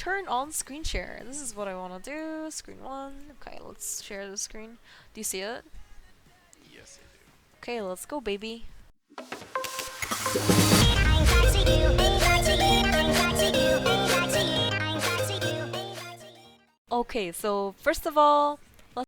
turn on screen share. This is what I want to do. Screen 1. Okay, let's share the screen. Do you see it? Yes, I do. Okay, let's go, baby. Okay, so first of all, let's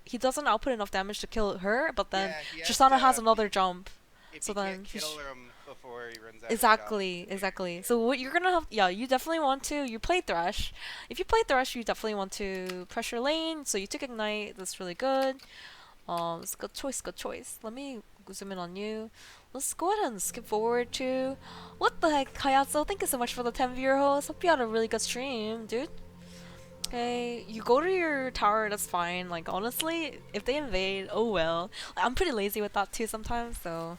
he doesn't output enough damage to kill her, but then Tristana has another jump. If So he then can't kill him before he runs out exactly. So what you're gonna have, yeah, you definitely want to. You play Thresh. If you play Thresh, you definitely want to pressure lane. So you took Ignite. That's really good. It's good choice. Good choice. Let me zoom in on you. Let's go ahead and skip forward to what the heck, Hayatsu. Thank you so much for the 10 viewer host. Hope you had a really good stream, dude. Okay, you go to your tower, that's fine. Like, honestly, if they invade, oh well. I'm pretty lazy with that too sometimes, so.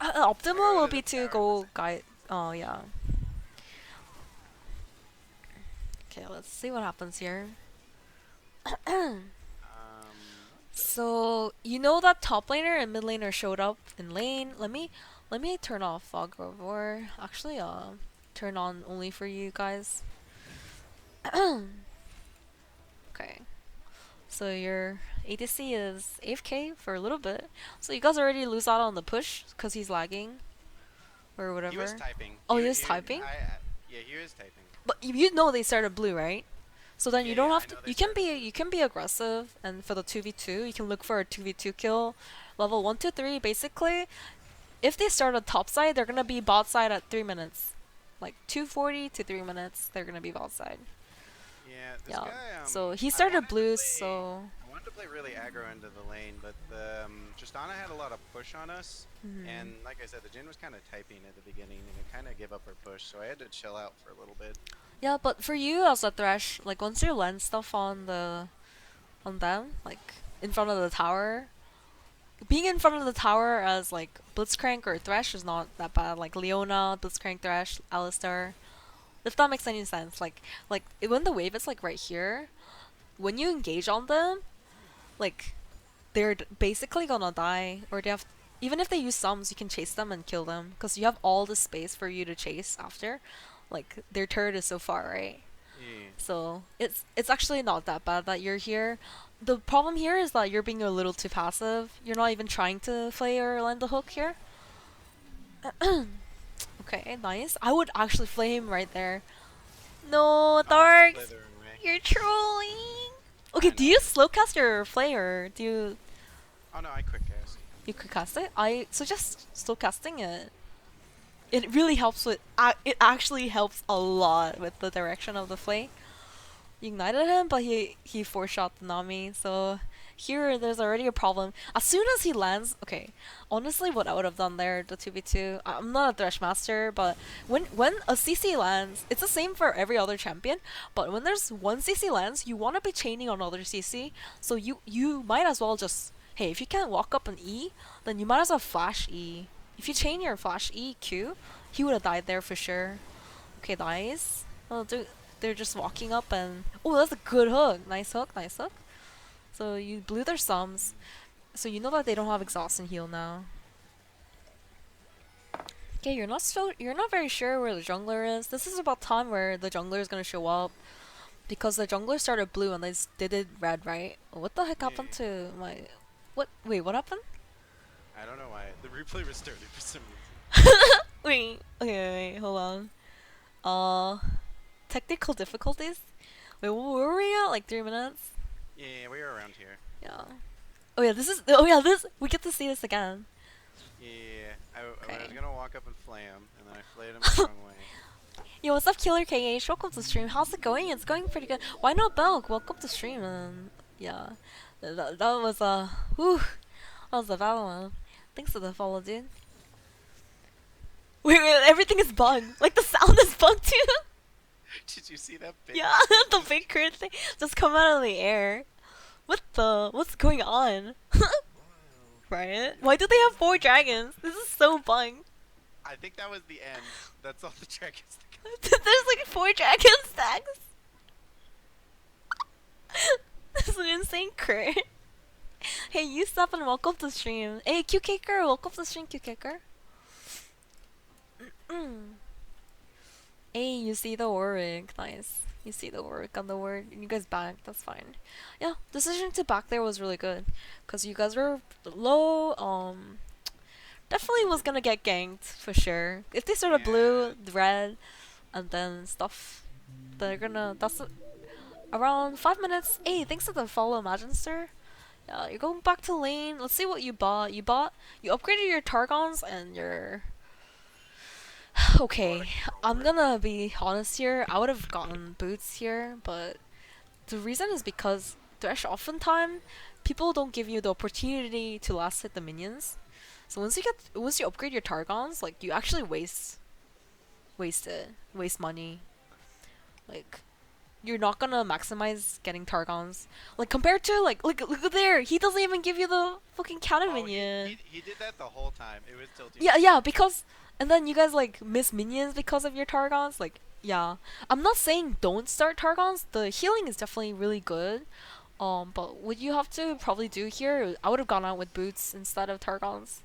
Optimal will be to go guide. Oh, yeah. Okay, let's see what happens here. So, you know that top laner and mid laner showed up in lane. Let me turn off Fog Roar. Actually, turn on only for you guys. Okay. So your ADC is AFK for a little bit. So you guys already lose out on the push because he's lagging or whatever. He was typing. Oh, he was typing? Yeah, he was typing. But you know they started blue, right? So then you don't have to. You can be aggressive, and for the 2v2, you can look for a 2v2 kill, level 1 to 3. Basically, if they start on top side, they're gonna be bot side at 3 minutes, like 2:40 to 3 minutes. They're gonna be bot side. Yeah, this guy. So he started blue, so. I wanted to play really aggro into the lane, but Tristana had a lot of push on us, and like I said, the Jhin was kind of typing at the beginning, and it kind of gave up her push, so I had to chill out for a little bit. Yeah, but for you as a Thresh, like once you land stuff on them, like in front of the tower, being in front of the tower as like Blitzcrank or Thresh is not that bad. Like Leona, Blitzcrank, Thresh, Alistar, if that makes any sense. Like when the wave is like right here, when you engage on them, like they're basically gonna die, or they have. Even if they use sums, you can chase them and kill them because you have all the space for you to chase after. Like their turret is so far, right? Yeah. So it's actually not that bad that you're here. The problem here is that you're being a little too passive. You're not even trying to play or land the hook here. Okay, nice. I would actually flame right there. No, Darks, you're trolling. Okay, do you slow cast your flay or do you? Oh no, I quick cast. You could cast it. I suggest slow casting it. It really helps with. It actually helps a lot with the direction of the flay. You ignited him, but he four shot the Nami. So here, there's already a problem. As soon as he lands, okay. Honestly, what I would have done there, the 2v2. I'm not a Thresh master, but when a CC lands, it's the same for every other champion. But when there's one CC lands, you want to be chaining on other CC. So you might as well just, hey, if you can't walk up an E, then you might as well flash E. If you chain your flash E Q, He would have died there for sure. Okay, nice. Oh, they're just walking up and oh, that's a good hook. Nice hook, nice hook. So you blew their sums. So you know that they don't have exhaust and heal now. Okay, you're not very sure where the jungler is. This is about time where the jungler is gonna show up because the jungler started blue and they did red, right? What the heck Yeah. happened to my? What? Wait, what happened? I don't know why the replay restarted for some reason. Wait. Okay, wait, hold on. Uh, technical difficulties. Wait, what were we at? Like 3 minutes? Yeah, we were around here. Yeah. Oh yeah, this is. Oh yeah, this. We get to see this again. Yeah, I was Okay. gonna walk up and flay him, and then I flayed him the wrong way. Yo, what's up, Killer KH? Welcome to stream. How's it going? It's going pretty good. Why not Belk? Welcome to stream. Yeah, that was whew, that was a bad one. Thanks for the follow, dude. Wait, everything is bugged. Like the sound is bugged too. Did you see that big? Yeah, the big crit thing just come out of the air. What's going on? Right? Why do they have 4 dragons? This is so bugged. I think that was the end. That's all the dragons. There's like 4 dragon stacks. This is an insane crit. Hey, you stop and welcome to stream. Hey, Q Kicker, welcome to stream, Q Kicker. Hey, you see the Warwick, nice. You see the Warwick on the word, and you guys back, that's fine. Yeah, decision to back there was really good, cause you guys were low. Definitely was gonna get ganked for sure. If they started blue, red, and then stuff, they're gonna. That's around 5 minutes. Hey, thanks for the follow, Imaginster. Yeah, you're going back to lane. Let's see what you bought. You upgraded your Targons and your. Okay, I'm gonna be honest here. I would have gotten boots here, but the reason is because Thresh oftentimes people don't give you the opportunity to last hit the minions. So once you upgrade your Targons, like you actually waste money. Like you're not gonna maximize getting Targons. Like compared to like look there, he doesn't even give you the fucking counter minion. He did that the whole time. It was tilting. Yeah, because and then you guys like miss minions because of your Targons. Like yeah, I'm not saying don't start Targons. The healing is definitely really good. But what you have to probably do here, I would have gone out with boots instead of Targons.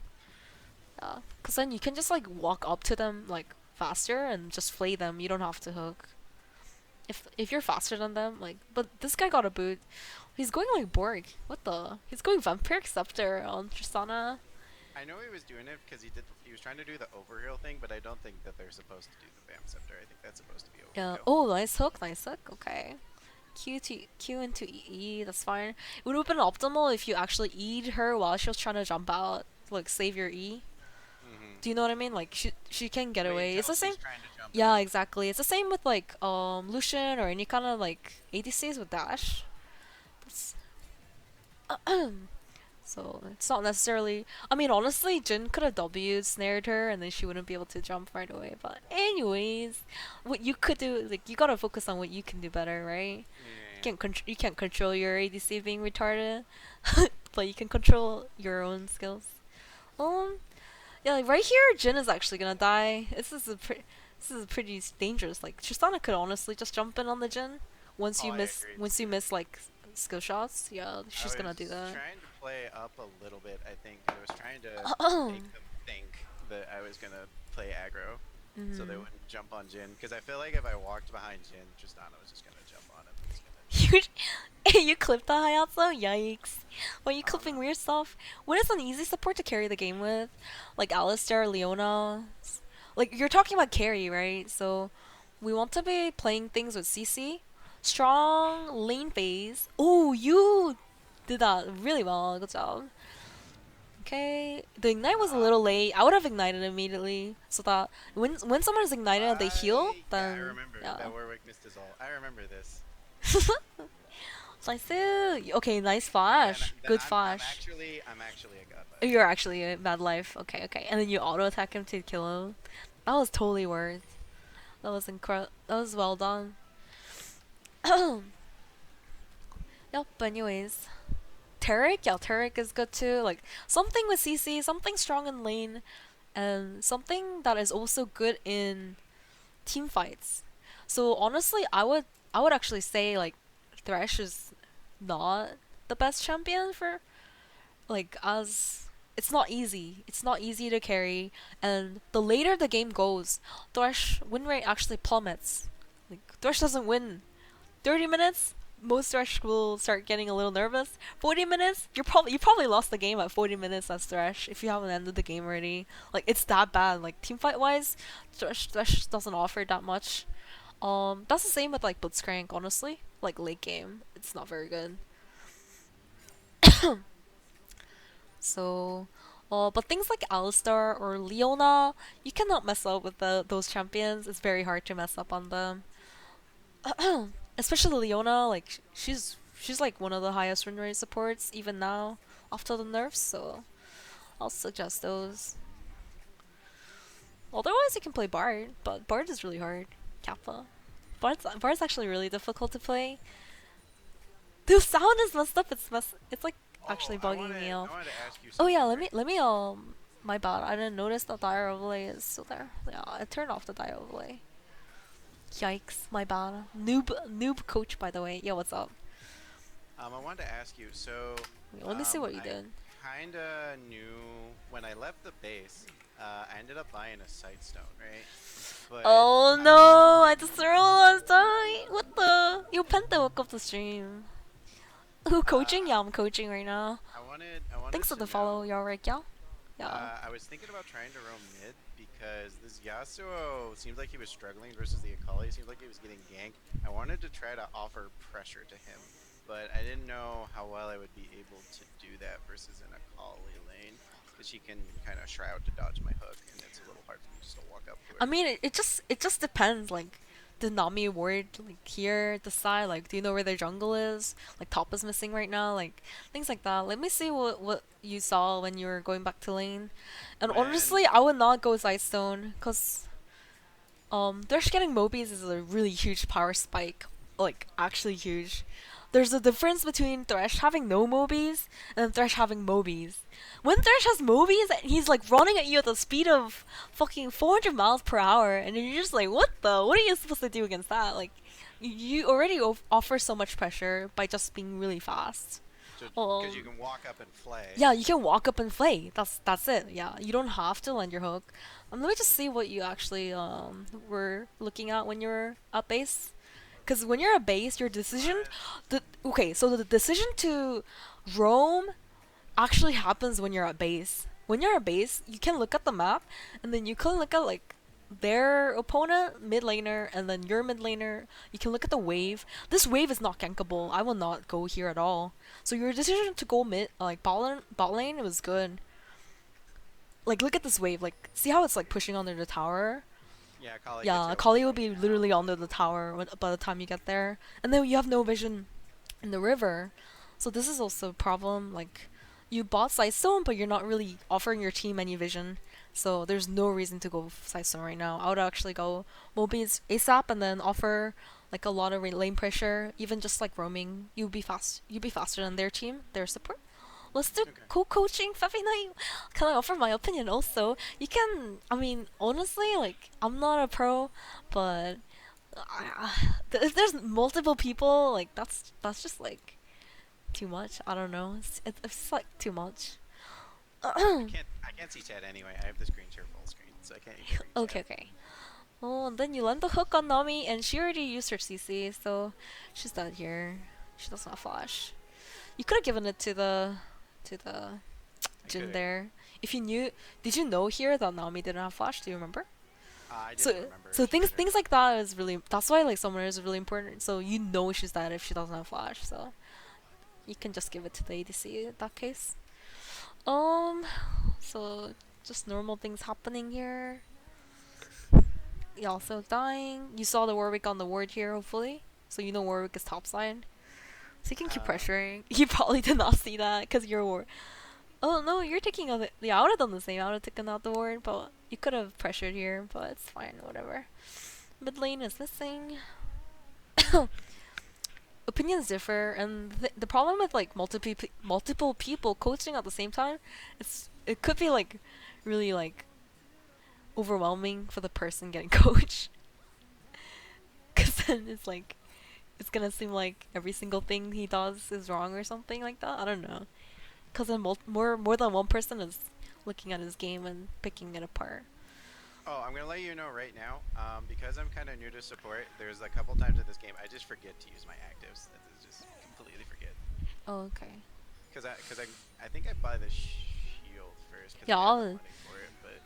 Yeah, cause then you can just like walk up to them like faster and just flay them. You don't have to hook. If you're faster than them, like, but this guy got a boot. He's going like Borg. What the? He's going Vampire Scepter on Tristana. I know he was doing it because he was trying to do the overheal thing, but I don't think that they're supposed to do the Vamp Scepter. I think that's supposed to be overheal. Yeah. Oh, nice hook, nice hook. Okay. Q into E. That's fine. It would have been optimal if you actually E'd her while she was trying to jump out, like save your E. Do you know what I mean? Like she can get away. It's the same. Yeah, exactly. It's the same with like Lucian or any kind of like ADCs with dash. So it's not necessarily. I mean, honestly, Jin could have W snared her and then she wouldn't be able to jump right away. But anyways, what you could do, like you gotta focus on what you can do better, right? You can't control your ADC being retarded, but you can control your own skills. Yeah, like right here, Jin is actually gonna die. This is pretty dangerous. Like Tristana could honestly just jump in on the Jin once you miss like skill shots. Yeah, she's gonna do that. I was trying to play up a little bit. I think I was trying to make them think that I was gonna play aggro, so they wouldn't jump on Jin. Because I feel like if I walked behind Jin, Tristana was just gonna jump on him. You clipped the Hayatsu? Yikes. Why are you clipping weird stuff? What is an easy support to carry the game with? Like Alistar, Leona? Like, you're talking about carry, right? So, we want to be playing things with CC. Strong lane phase. Oh, you did that really well. Good job. Okay. The ignite was a little late. I would have ignited immediately. So that when someone is ignited and they heal, then... I remember. That Warwick missed his ult. I remember this. Nice. Okay, nice flash. Good flash. I'm actually a godlike. You're actually a bad life. Okay. And then you auto attack him to kill him. That was totally worth. That was incredible. That was well done. Yep. But anyways, Taric is good too. Like something with CC, something strong in lane, and something that is also good in team fights. So honestly, I would actually say like Thresh is not the best champion for like as it's not easy. It's not easy to carry, and the later the game goes, Thresh win rate actually plummets. Like Thresh doesn't win 30 minutes. Most Thresh will start getting a little nervous. 40 minutes, you probably lost the game at 40 minutes as Thresh if you haven't ended the game already. Like it's that bad. Like team fight wise, Thresh doesn't offer that much. That's the same with like Blitzcrank. Honestly, like late game, it's not very good. So, but things like Alistar or Leona, you cannot mess up with those champions. It's very hard to mess up on them. Especially Leona, like she's like one of the highest win rate supports even now after the nerfs. So I'll suggest those. Otherwise, you can play Bard, but Bard is really hard. Kappa. Bard's actually really difficult to play. The sound is messed up. It's like actually Oh, bugging me out. I wanted to ask you Oh yeah, something right. let me my bad. I didn't notice the dire overlay is still there. Yeah, I turned off the dire overlay. Yikes, my bad. Noob coach by the way. Yeah, what's up? I wanted to ask you. So, Let me see what you I did. kinda knew when I left the base. I ended up buying a Sightstone, right? But Oh no, I just realized what the you penta woke up the stream. Who coaching? uh, Yeah, I'm coaching right now. I wanted Thanks for to the follow, know. y'all right, yeah? Yeah. I was thinking about trying to roam mid because this Yasuo seemed like he was struggling versus the Akali. Seemed like he was getting ganked. I wanted to try to offer pressure to him, but I didn't know how well I would be able to do that versus an Akali lane because she can kind of shroud to dodge my hook, and it's a little hard for me just to walk up to I her. mean, it just depends. Like, the Nami ward like here at the side. Like, do you know where their jungle is? Like, top is missing right now. Like, things like that. Let me see what you saw when you were going back to lane. And When honestly, I would not go Sightstone because Thresh getting Mobies is a really huge power spike. Like, actually huge. There's a difference between Thresh having no Mobies and Thresh having Mobies. When Thresh has Mobies, he's like running at you at the speed of fucking 400 miles per hour, and you're just like, what the? What are you supposed to do against that? Like, you already offer so much pressure by just being really fast. so because you Um, can walk up and flay. yeah, you can walk up and play. That's it. Yeah, you don't have to land your hook. Let me just see what you actually were looking at when you were at base. Because when you're at base, your decision, What? so the decision to roam actually happens when you're at base. When you're at base, you can look at the map, and then you can look at like their opponent mid laner, and then your mid laner. You can look at the wave. This wave is not gankable. I will not go here at all. So your decision to go mid, like bot lane, was good. Like look at this wave. Like see how it's like pushing under the tower. Yeah, Akali gets Yeah, her Akali ulti will on me be now. literally under the tower by the time you get there, and then you have no vision in the river. So this is also a problem. Like, you bought Sightstone, but you're not really offering your team any vision. So there's no reason to go Sightstone right now. I would actually go Mobi's ASAP and then offer like a lot of lane pressure, even just like roaming. You'd be fast. You'd be faster than their team, their support. Let's do Okay. co-coaching, Fabi Night. Can I offer my opinion also? You can. I mean, honestly, like I'm not a pro, but if there's multiple people, like that's just like too much. I don't know. It's like too much. I can't see chat anyway. I have the screen share full screen, so I can't even read Okay, chat. okay. Oh, and then you land the hook on Nami, and she already used her CC, so she's dead here. She doesn't have flash. You could have given it to the I Jin could. there. If you knew, did you know here that Nami didn't have flash? Do you remember? I didn't So remember so if she things did or things not. like that is really that's why like summoner is really important. So you know she's dead if she doesn't have flash. So you can just give it to the ADC in that case. Um, so just normal things happening here. He also dying. You saw the Warwick on the ward here, hopefully. So you know Warwick is topside. So you can keep Um, pressuring. You probably did not see that because you're war. Oh no, you're taking out the. Yeah, I would have done the same. I would have taken out the ward, but you could have pressured here. But it's fine, whatever. Mid lane is missing. Opinions differ, and the problem with like multiple people coaching at the same time, it could be like really like overwhelming for the person getting coached. Cause then it's like it's gonna seem like every single thing he does is wrong or something like that. I don't know. Cause then more than one person is looking at his game and picking it apart. Oh, I'm gonna let you know right now. Because I'm kind of new to support. There's a couple times in this game I just forget to use my actives. That is just completely forget. Oh, okay. Cause I think I buy the shield first because Yeah, I have the I'll, money for it, but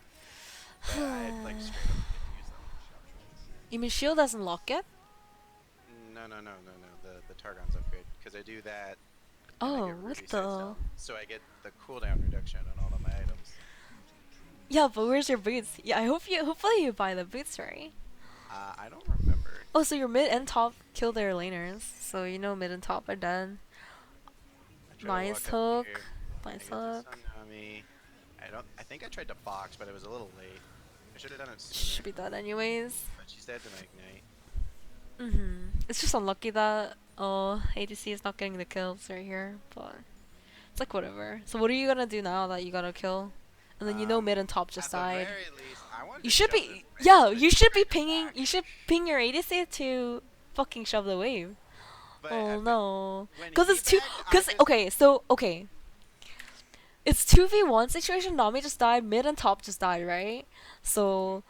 I like straight up forget to use them. you mean shield doesn't lock it? No. The Targon's upgrade because I do that and I Oh, get what Ruby the? Sightstone, so I get the cooldown reduction on all of my items. Yeah, but where's your boots? Yeah, hopefully you buy the boots, right? I don't remember. Oh, so your mid and top kill their laners. So you know mid and top are done. I try to Nice walk up hook. here. I Nice get the hook. tsunami. I think I tried to box, but it was a little late. I should have done it Should sooner. be done anyways. But she's dead to my ignite. It's just unlucky that ADC is not getting the kills right here, but it's like whatever. So what are you gonna do now that you got a kill? And then you know mid and top just At the died. very least, I wanted You to should shove be, this wave, yeah, but you she should be turned it pinging, back. you should ping your ADC to fucking shove the wave. But Oh no. when Cause he it's two, backed, I cause, just okay, so, okay. It's 2v1 situation, Nami just died, mid and top just died, right? So,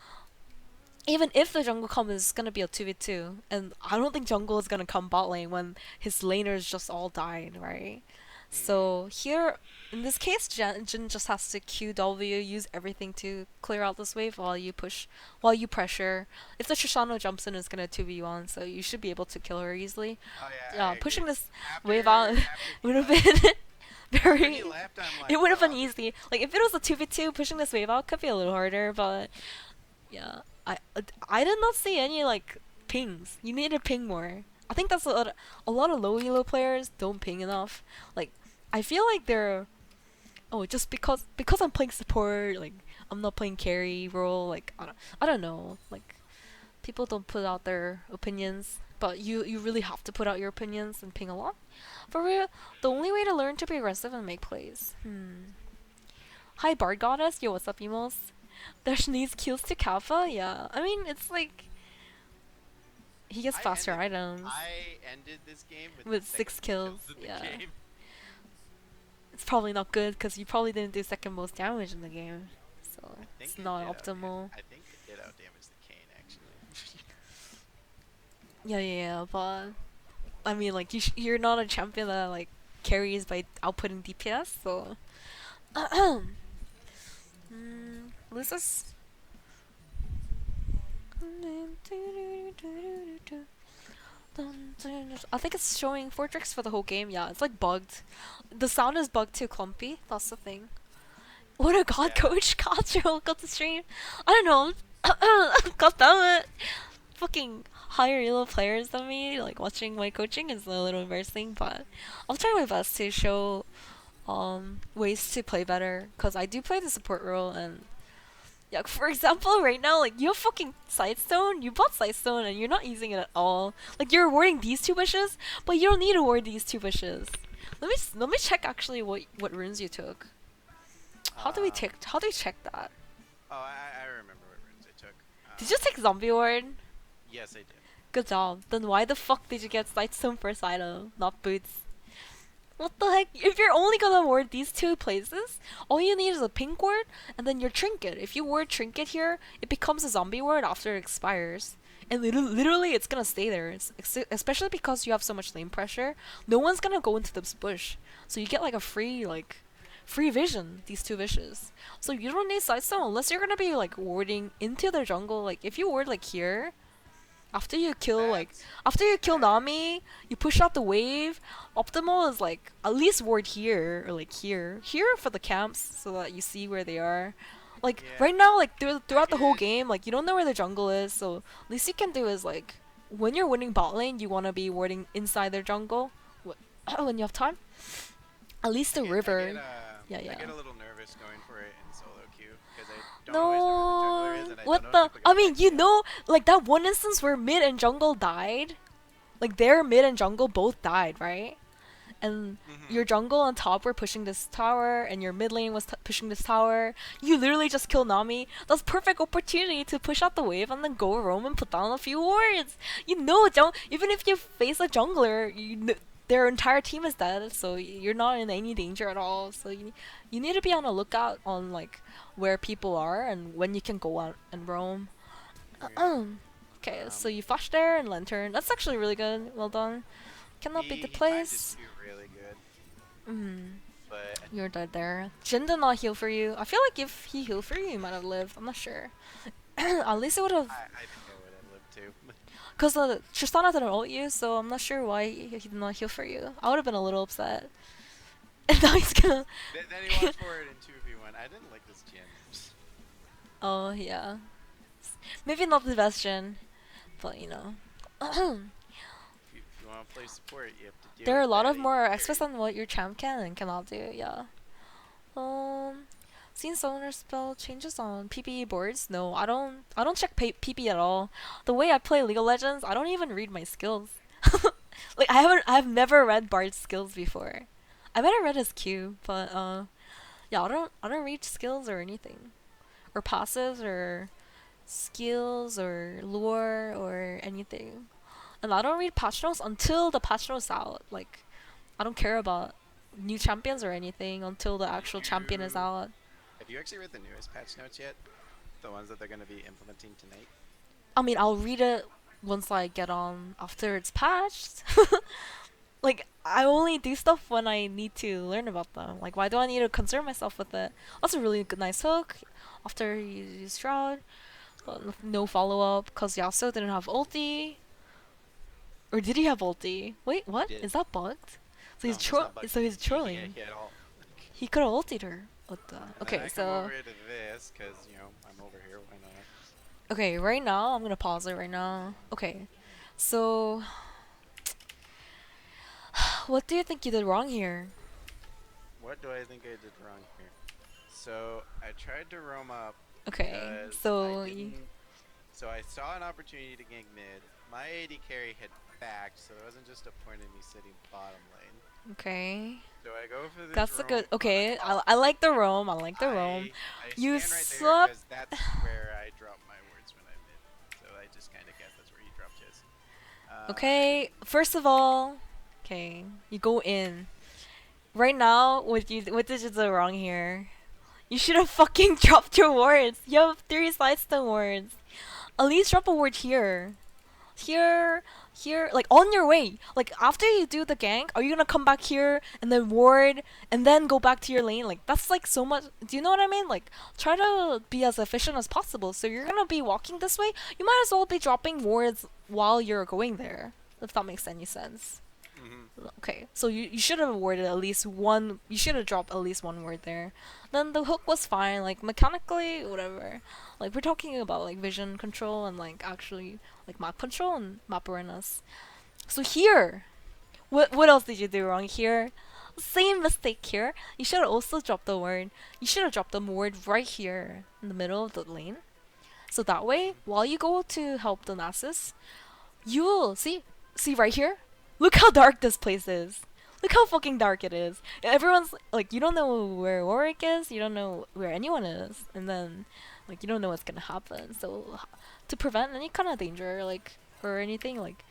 even if the jungle comes, it's gonna be a 2v2. And I don't think jungle is gonna come bot lane when his laners just all died, right? So here, in this case, Jin just has to QW, use everything to clear out this wave while you pressure. If the Tristana jumps in, it's gonna 2v1, so you should be able to kill her easily. Oh yeah, I Yeah, agree. pushing this After wave out he would have left, been after very. he left, I'm like, It would have well, been easy. Like if it was a 2v2, pushing this wave out could be a little harder, but yeah, I did not see any like pings. You need to ping more. I think that's a lot of low elo players don't ping enough. Like I feel like they're just because I'm playing support, like I'm not playing carry role, like I don't know, like people don't put out their opinions, but you really have to put out your opinions and ping a lot. For real, the only way to learn to be aggressive and make plays. Hi Bard Goddess, yo what's up emos? There's needs kills to Kappa, yeah. I mean it's like he gets faster items I ended this game with, with the 6 second kills, in the yeah. game. It's probably not good because you probably didn't do second most damage in the game, so I think it's it not did optimal. I think it did outdamage the Kane actually. Yeah, but I mean, like you're not a champion that like carries by outputting DPS, so. Lucis. I think it's showing Fortrix for the whole game. Yeah, it's like bugged. The sound is bugged too clumpy. That's the thing. What a god coach. God got the stream. I don't know. God damn it. Fucking higher elo players than me, like watching my coaching is a little embarrassing, but I'll try my best to show ways to play better because I do play the support role. And yeah, for example, right now, like you have fucking Sightstone, you bought Sightstone and you're not using it at all. Like you're awarding these 2 bushes, but you don't need to award these 2 bushes. Let me check actually what runes you took. How do we check that? Oh, I remember what runes I took. Did you take Zombie Ward? Yes, I did. Good job. Then why the fuck did you get Sightstone first item, not boots? What the heck? If you're only gonna ward these 2 places, all you need is a pink ward and then your trinket. If you ward trinket here, it becomes a zombie ward after it expires. And literally it's gonna stay there. Especially because you have so much lane pressure. No one's gonna go into this bush. So you get like a free vision, these 2 wishes. So you don't need Sightstone unless you're gonna be like warding into their jungle. Like if you ward like here, after you kill Nami, you push out the wave. Optimal is like at least ward here or like here for the camps so that you see where they are. Like right now, like throughout the whole game, like you don't know where the jungle is. So at least you can do is like when you're winning bot lane, you want to be warding inside their jungle. When you have time, at least the river. I get a little nervous going for it in solo queue because I don't No, always know where the jungler is and I what don't know the? if people I get mean, back you yet. know, like that one instance where mid and jungle died, like their mid and jungle both died, right? and Mm-hmm. your jungle on top were pushing this tower, and your mid lane was pushing this tower. You literally just kill Nami. That's perfect opportunity to push out the wave and then go roam and put down a few wards. You know, even if you face a jungler, their entire team is dead, so you're not in any danger at all. So you need to be on the lookout on like where people are and when you can go out and roam. Okay. Okay, so Um, you flash there and lantern. That's actually really good. Well done. Cannot beat the he timed it place. too really good, Mm, but you're dead there. Jin did not heal for you. I feel like if he healed for you, you might have lived. I'm not sure. At least it would have. I think I would have lived too. Because Tristana didn't ult you, so I'm not sure why he did not heal for you. I would have been a little upset. And now he's gonna. Then he walked forward in 2v1. I didn't like this Jin. Oh, yeah. Maybe not the best Jin, but you know. If you want to play support, you have to deal There are a with lot that of more AD experts carry. on what your champ can and cannot do, yeah. Seen summoner spell changes on PPE boards? No, I don't check PP at all. The way I play League of Legends, I don't even read my skills. Like I've never read Bard's skills before. I might have read his Q, but yeah, I don't read skills or anything. Or passives or skills or lore or anything. And I don't read patch notes until the patch notes out. Like I don't care about new champions or anything until the Did actual champion is you out. have you actually read the newest patch notes yet? The ones that they're going to be implementing tonight? I mean, I'll read it once I get on after it's patched. Like, I only do stuff when I need to learn about them. Like, why do I need to concern myself with it? That's a really good, nice hook. After you use Shroud, but no follow up because Yasuo didn't have ulti. Or did he have ulti? Wait, He what? did. Is that bugged? So No, it's not bugged. So he's trolling. He had all. He could have ulted her. What the? And then Okay, I come so over to this because I'm over here. Why not? okay, right now I'm gonna pause it right now. Okay, so what do you think you did wrong here? What do I think I did wrong here? So I tried to roam up Okay, because I so didn't. So I saw an opportunity to gank mid. My AD carry had backed, so there wasn't just a point in me sitting bottom lane. okay, So I go for this that's a roam good. on the Okay, top. I like the roam. I like the roam. I You stand right there slept. because that's where I drop my words when I mid. So I just kind of guess that's where he dropped his. Okay, first of all, okay, you go in. Right now, what did you do wrong here? You should have fucking dropped your words. You have three Sightstone words. At least drop a word here. Here, here, like on your way. Like after you do the gank, are you gonna come back here and then ward and then go back to your lane? Like that's like so much. Do you know what I mean? Like try to be as efficient as possible. So you're gonna be walking this way. You might as well be dropping wards while you're going there. If that makes any sense. hmm Okay, so you should have awarded at least one. You should have dropped at least one word there. Then the hook was fine, like mechanically, whatever. Like we're talking about like vision control and like actually like map control and map awareness. So here, what else did you do wrong here? Same mistake here. You should have also dropped the word. You should have dropped the word right here in the middle of the lane. So that way, while you go to help the Nasus, you will see right here. Look how dark this place is. Look how fucking dark it is. Everyone's like, you don't know where Warwick is. You don't know where anyone is, and then like you don't know what's gonna happen. So to prevent any kind of danger, like or anything, like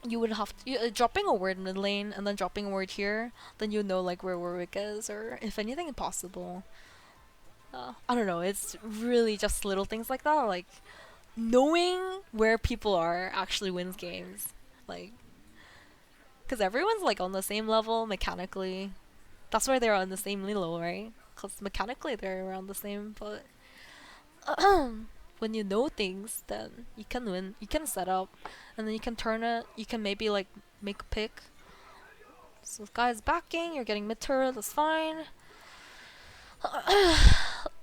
you would have to, dropping a word mid lane and then dropping a word here. Then you know like where Warwick is, or if anything possible. I don't know. It's really just little things like that, like knowing where people are actually wins games. Like, because everyone's like on the same level mechanically. That's why they're on the same Lilo, right? Because mechanically they're around the same, but when you know things, then you can win. You can set up, and then you can turn it. You can maybe like make a pick. So this guy's backing. You're getting mid turret. That's fine.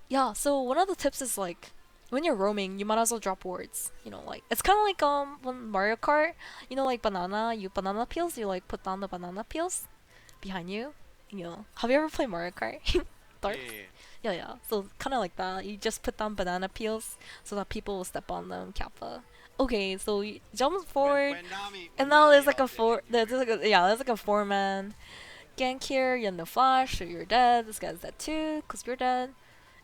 Yeah. So one of the tips is like when you're roaming, you might as well drop wards. You know, like it's kind of like when Mario Kart, you know, like banana peels. You like put down the banana peels behind you. You know, have you ever played Mario Kart? Yeah, Darks? Yeah. So kind of like that. You just put down banana peels so that people will step on them. Kappa. Okay, so you jump forward, When and now there's Nami like a hopped in four. and you were There's like a four-man gank here. You're in the flash, so you're dead. This guy's dead too, cause you're dead.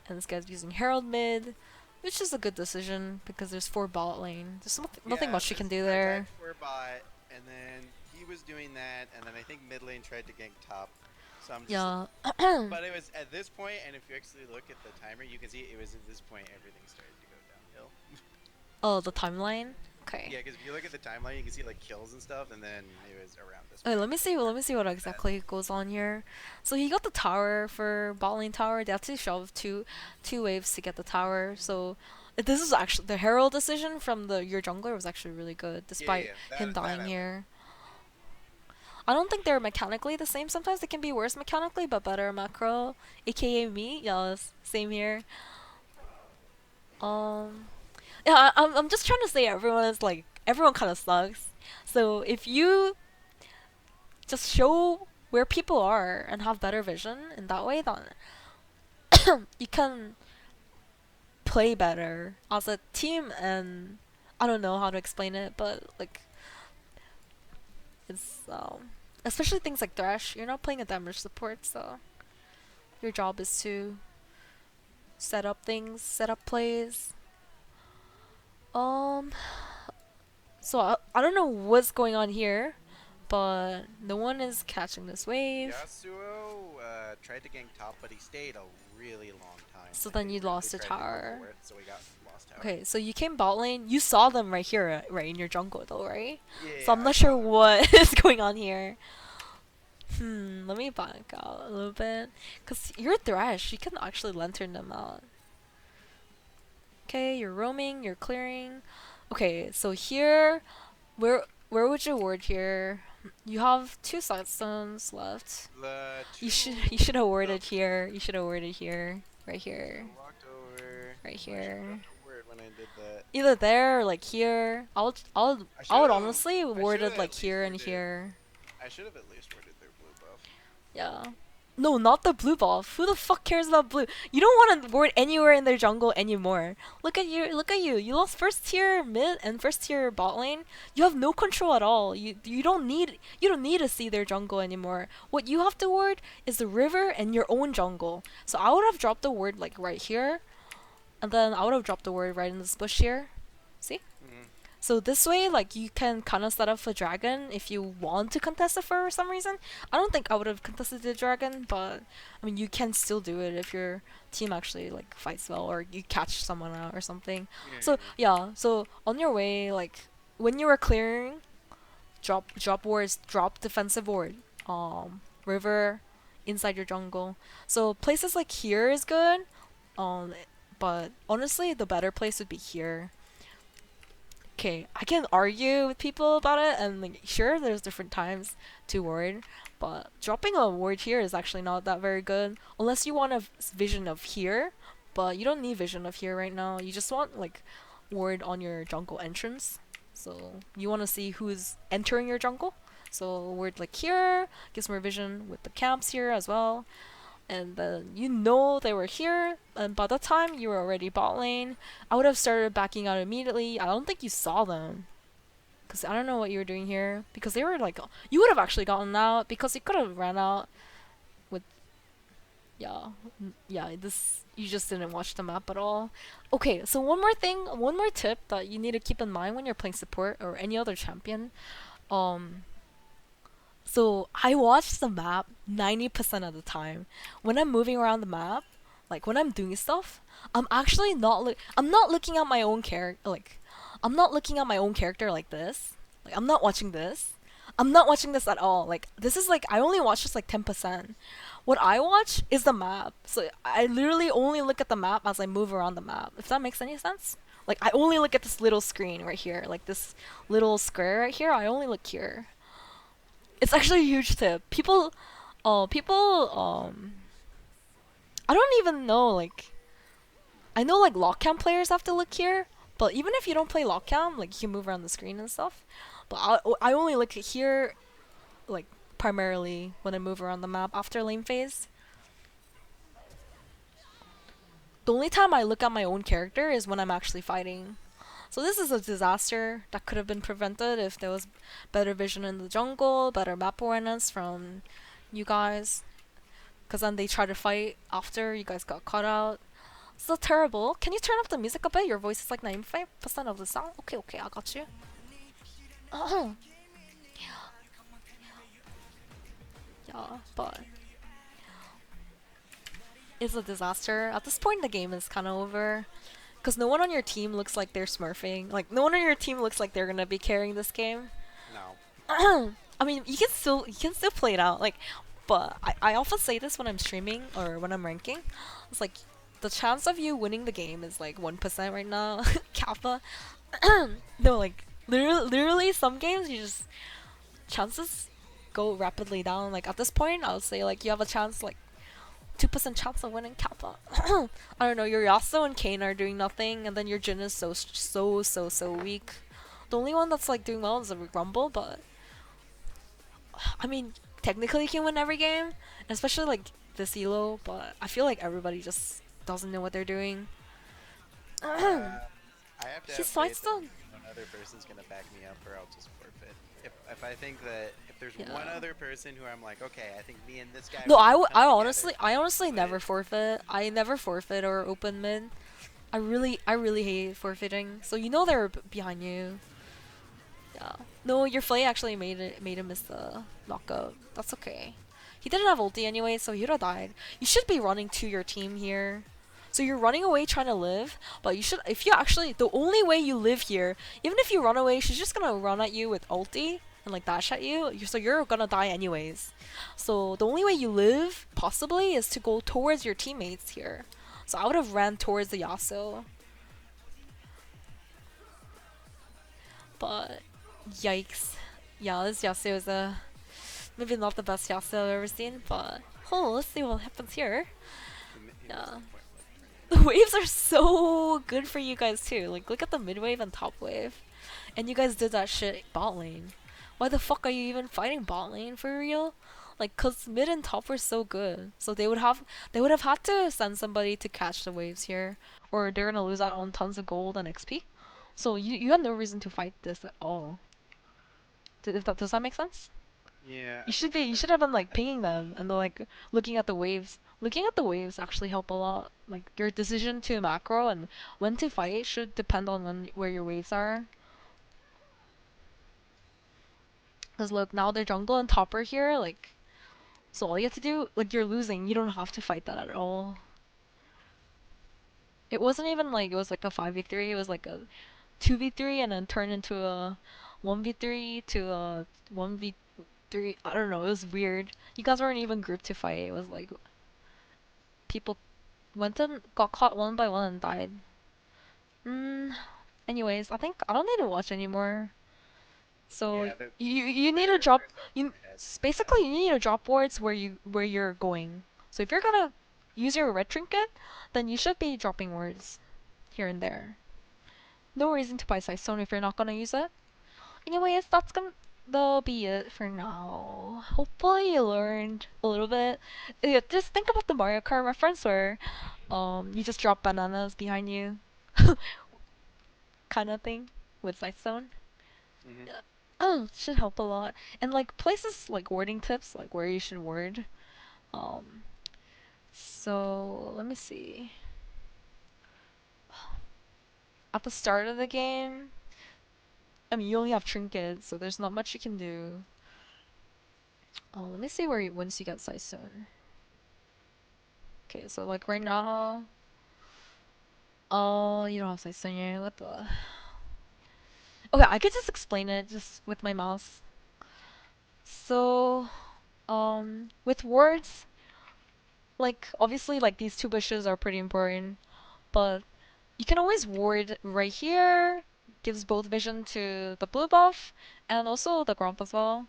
And this guy's using Herald mid, which is a good decision because there's four bot lane. There's nothing yeah, much you can this do I there. tagged for a bot, and then he was doing that, and then I think mid lane tried to gank top. So I'm just, Yeah. but it was at this point, and if you actually look at the timer, you can see it was at this point everything started to go downhill. Oh, the timeline. Okay. Yeah, because if you look at the timeline, you can see like kills and stuff, and then it was around this Okay, point. let me see. Let me see what exactly goes on here. So he got the tower for bot lane tower. They have to shove two waves to get the tower. So this is actually the Herald decision from the your jungler was actually really good, despite Yeah, him that dying I like. here. I don't think they're mechanically the same. Sometimes they can be worse mechanically, but better macro. AKA me. Yeah, same here. Um, yeah, I'm just trying to say everyone kind of sucks. So if you just show where people are and have better vision in that way, then you can play better as a team. And I don't know how to explain it, but like it's especially things like Thresh. You're not playing a damage support, so your job is to set up things, set up plays. Um, so I don't know what's going on here, but no one is catching this wave. Yasuo tried to gank top, but he stayed a really long time. So Like then they you really lost the tried to go tower. for it, so we got lost tower. Okay, so you came bot lane. You saw them right here, right in your jungle, though, right? So Yeah, I'm I not saw sure them. what is going on here. Let me back out a little bit. Because you're Thresh. You can actually lantern them out. Okay, you're roaming, you're clearing. Okay, so here, where would you ward here? You have two Sightstones left. The You two. should have The warded here. You should have warded here. Right should here. have walked over. Right I should have here. dropped a word when I did that. Either there or like here. I I should would have. honestly I should warded have like at least here and worded. here. I should have at least worded their blue buff. Yeah. No, not the blue buff. Who the fuck cares about blue? You don't want to ward anywhere in their jungle anymore. Look at you. Look at you. You lost first tier mid and first tier bot lane. You have no control at all. You don't need to see their jungle anymore. What you have to ward is the river and your own jungle. So I would have dropped the ward like right here, and then I would have dropped the ward right in this bush here. See? Mm-hmm. So this way, like, you can kind of set up a dragon if you want to contest it for some reason. I don't think I would have contested the dragon, but I mean, you can still do it if your team actually like fights well or you catch someone out or something. So Yeah. yeah, so on your way, like when you were clearing, drop wards, drop defensive ward, river, inside your jungle. So places like here is good, um, but honestly, the better place would be here. Okay, I can argue with people about it, and like, sure, there's different times to ward, but dropping a ward here is actually not that very good, unless you want a vision of here, but you don't need vision of here right now. You just want like ward on your jungle entrance, so you want to see who's entering your jungle. So ward like here gives more vision with the camps here as well, and then you know they were here, and by the time you were already bot lane, I would have started backing out immediately. I don't think you saw them, because I don't know what you were doing here, because they were like, you would have actually gotten out, because you could have ran out with, yeah, yeah, this, you just didn't watch the map at all. Okay, so one more tip that you need to keep in mind when you're playing support or any other champion, um, so I watch the map 90% of the time. When I'm moving around the map, like when I'm doing stuff, I'm actually I'm not looking at my own character I'm not looking at my own character like this. Like I'm not watching this. I'm not watching this at all. Like this is like I only watch just like 10%. What I watch is the map. So I literally only look at the map as I move around the map. If that makes any sense? Like I only look at this little screen right here, like this little square right here. I only look here. It's actually a huge tip. People, I don't even know, like, I know, like, lock cam players have to look here, but even if you don't play lock cam, like, you can move around the screen and stuff. But I only look at here, like, primarily when I move around the map after lane phase. The only time I look at my own character is when I'm actually fighting. So this is a disaster that could have been prevented if there was better vision in the jungle, better map awareness from you guys. Because then they try to fight after you guys got caught out. So terrible. Can you turn up the music a bit? Your voice is like 95% of the sound. Okay, okay, I got you. Oh, yeah, but it's a disaster. At this point, the game is kind of over. Because no one on your team looks like they're smurfing. Like, no one on your team looks like they're gonna be carrying this game. No. I mean, you can still play it out. Like, but I often say this when I'm streaming or when I'm ranking. It's like the chance of you winning the game is like 1% right now. Kappa. No, like literally, some games you just chances go rapidly down. Like at this point, I would say like you have a chance like 2% chance of winning Kappa. I don't know. Your Yasuo and Kane are doing nothing, and then your Jin is so weak. The only one that's like doing well is a Rumble, but I mean, technically you can win every game, especially like this elo. But I feel like everybody just doesn't know what they're doing. Uh, I have to He's have faith that Sightstone. one other person's gonna back me up, or I'll just forfeit. If I think that if there's Yeah. one other person who I'm like, okay, I think me and this guy No, we can I come honestly, together, I honestly but never forfeit. I never forfeit or open mid. I really hate forfeiting. So you know they're behind you. Yeah. No, your Flay actually made him miss the knockout. That's okay. He didn't have ulti anyway, so he would have died. You should be running to your team here. So you're running away trying to live, but you should if you actually the only way you live here, even if you run away, she's just gonna run at you with ulti and like dash at you. So you're gonna die anyways. So the only way you live possibly is to go towards your teammates here. So I would have ran towards the Yasuo. But yikes. Yeah, this Yasuo is maybe not the best Yasuo I've ever seen, but oh, let's see what happens here. he missed Yeah. the point left right The waves are so good for you guys too. Like look at the mid wave and top wave. And you guys did that shit bot lane. Why the fuck are you even fighting bot lane for real? Like cause mid and top were so good. So they would have had to send somebody to catch the waves here. Or they're gonna lose out on tons of gold and XP. So you had no reason to fight this at all. Does that make sense? Yeah, You should have been like pinging them and like looking at the waves. Looking at the waves actually help a lot. Like your decision to macro and when to fight should depend on where your waves are. Cause look, now they're jungle and topper here. Like, so all you have to do, like you're losing. You don't have to fight that at all. It wasn't even like it was like a 5v3. It was like a 2v3 and then turned into a 1v3 to a 1v3. I don't know. It was weird. You guys weren't even grouped to fight. It was like people went and got caught one by one and died. Mm, anyways, I think I don't need to watch anymore. So yeah. you The need to drop characters are you far ahead. basically you need to drop wards where you're going. So if you're gonna use your red trinket, then you should be dropping wards here and there. No reason to buy Sightstone if you're not gonna use it. Anyways, that'll be it for now. Hopefully you learned a little bit. Yeah, just think about the Mario Kart reference where you just drop bananas behind you kind of thing with Sightstone. Hmm. Yeah. Oh, should help a lot. And like places like wording tips, like where you should word. Um, so let me see. At the start of the game, I mean you only have trinkets, so there's not much you can do. Oh, let me see where once you get Sightstone. Okay, so like right now, oh, you don't have Sightstone yet. What the? Okay, I could just explain it just with my mouse. So, with words, like obviously like these two bushes are pretty important, but you can always ward right here. Gives both vision to the blue buff and also the grump as well.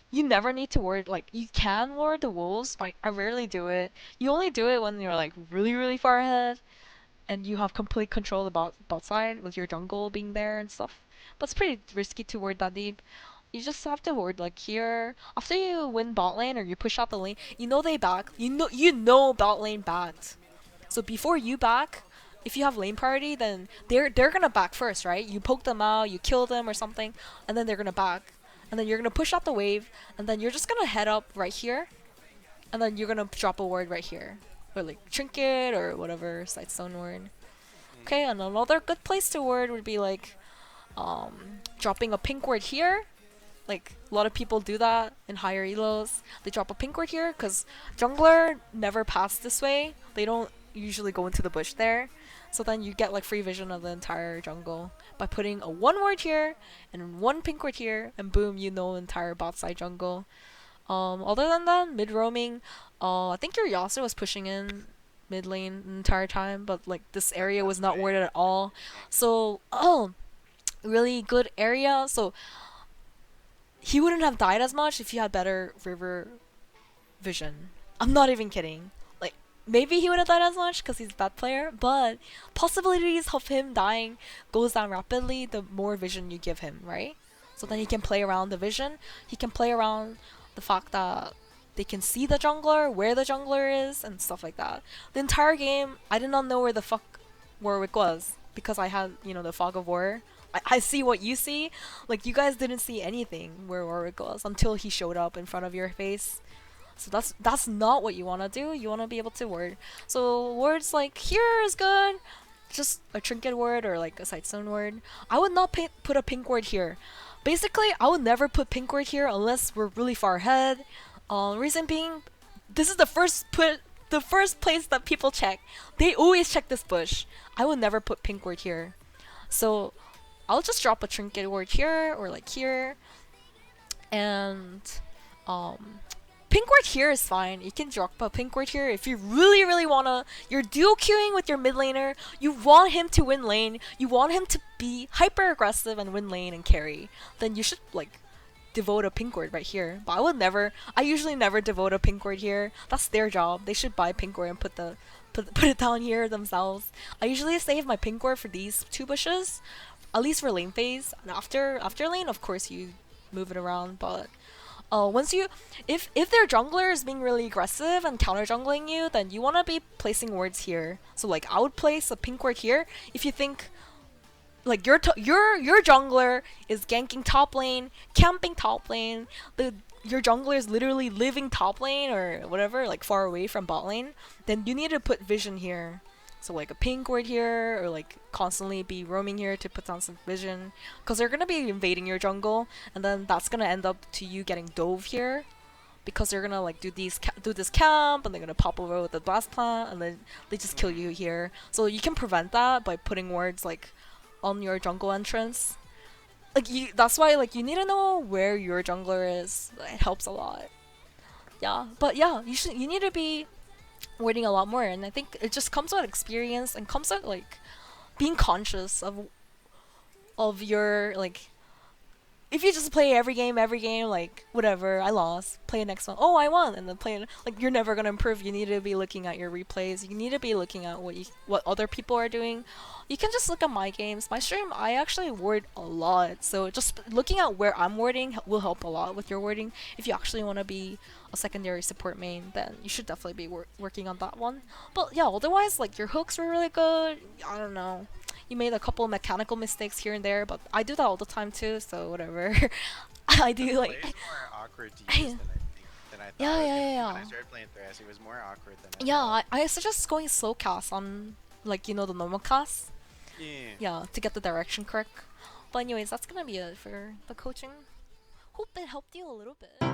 You never need to ward like you can ward the wolves, but I rarely do it. You only do it when you're like really far ahead and you have complete control of the bot side with your jungle being there and stuff. But it's pretty risky to ward that deep. You just have to ward like here. After you win bot lane or you push out the lane, you know they back. You know bot lane backed. So before you back, if you have lane priority, then they're gonna back first, right? You poke them out, you kill them or something, and then they're gonna back, and then you're gonna push out the wave, and then you're just gonna head up right here, and then you're gonna drop a ward right here, or like trinket or whatever Sightstone ward. Mm. Okay, and another good place to ward would be like dropping a pink ward here. Like a lot of people do that in higher elos. They drop a pink ward here because jungler never pass this way. They don't usually go into the bush there. So then you get like free vision of the entire jungle by putting a one ward here and one pink ward here, and boom, you know entire bot side jungle. Other than that, mid roaming, I think your Yasuo was pushing in mid lane the entire time, but like this area was That's not why warded at all. ganks. So, really good area. So he wouldn't have died as much if he had better river vision. I'm not even kidding. Like maybe he would have died as much because he's a bad player, but possibilities of him dying goes down rapidly the more vision you give him, right? So then he Mm. can play around the vision. He can play around the fact that they can see the jungler, where the jungler is, and stuff like that. The entire game, I did not know where the fuck Warwick was because I had, the fog of war. I see what you see. Like, you guys didn't see anything where Warwick was until he showed up in front of your face. So that's not what you want to do. You want to be able to ward. So words like here is good. Just a trinket word or like a sightstone word. I would not put a pink word here. Basically, I would never put pink word here unless we're really far ahead. Reason being, this is the first place that people check. They always check this bush. I would never put pink word here. So I'll just drop a trinket word here or like here, and um, pink ward here is fine. You can drop a pink ward here if you really, really wanna. You're dual queuing with your mid laner. You want him to win lane. You want him to be hyper aggressive and win lane and carry. Then you should like devote a pink ward right here. But I would never. I usually never devote a pink ward here. That's their job. They should buy pink ward and put it down here themselves. I usually save my pink ward for these two bushes, at least for lane phase. And after lane, of course you move it around, but once you, if their jungler is being really aggressive and counter jungling you, then you want to be placing wards here. So like I would place a pink ward here if you think like your jungler is ganking top lane, camping top lane. Your jungler is literally living top lane or whatever, like far away from bot lane. Then you need to put vision here. So like a pink ward here, or like constantly be roaming here to put down some vision, because they're gonna be invading your jungle, and then that's gonna end up to you getting dove here, because they're gonna like do this camp, and they're gonna pop over with the blast plant, and then they just kill you here. So you can prevent that by putting wards like on your jungle entrance. That's why like you need to know where your jungler is. It helps a lot. Yeah, but yeah, you need to be waiting a lot more, and I think it just comes with experience and comes with like being conscious of your like, if you just play every game, like whatever, I lost, play the next one, oh I won, and then like you're never gonna improve. You need to be looking at your replays. You need to be looking at what other people are doing. You can just look at my games, my stream. I actually ward a lot, so just looking at where I'm warding will help a lot with your warding. If you actually want to be a secondary support main, then you should definitely be working on that one. But yeah, otherwise like your hooks were really good. I don't know, you made a couple mechanical mistakes here and there, but I do that all the time too, so whatever. I The do like play's more awkward to use than I thought yeah, it was yeah, gonna yeah, be. When yeah. I started playing Thrash, it was more awkward than I Yeah, thought. I suggest going slow cast on like the normal cast. Yeah. Yeah, to get the direction correct. But anyways, that's gonna be it for the coaching. Hope it helped you a little bit.